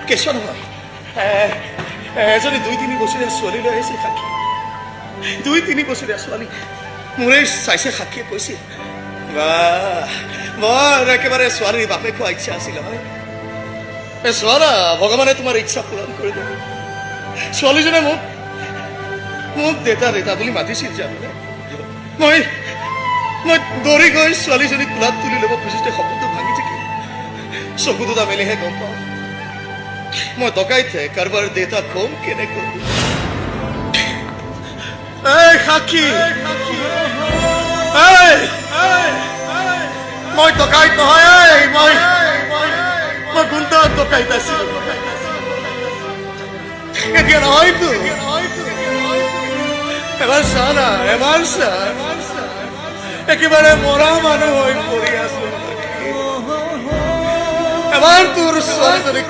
কেঁচুৱা নহয় এজনী 2-3 বছৰীয়া ছোৱালী লৈ আহিছে সাক্ষী 2-3 বছৰীয়া ছোৱালী মোৰে চাইছে সাক্ষীয়ে কৈছে মোৰ একেবাৰে ছোৱালীৰ বাপে খোৱা ইচ্ছা আছিল হয় ছোৱালী ভগৱানে তোমাৰ ইচ্ছা পূৰণ কৰি দিব ছোৱালীজনে মোক দেতা দেতা বুলি মাতিছিল জানিলে মই দৌৰি গৈ ছোৱালীজনীক কোলাত তুলি ল'ব খুজিতে সপোনটো ভাঙি থাকিল চকু দুটা মেলিহে গম পাওঁ মই ডকাইতে কাৰোবাৰ দেউতা কম কেনেকৈ এই সাক্ষী মই ডকাইত নহয় মই গুণ্ডা ডকাইত আছিলো এতিয়া নহয়তো এবাৰ চা না এবাৰ চা একেবাৰে মৰা মানুহ হৈ পৰি আছো এবাৰ তোৰ ছোৱালীজনীক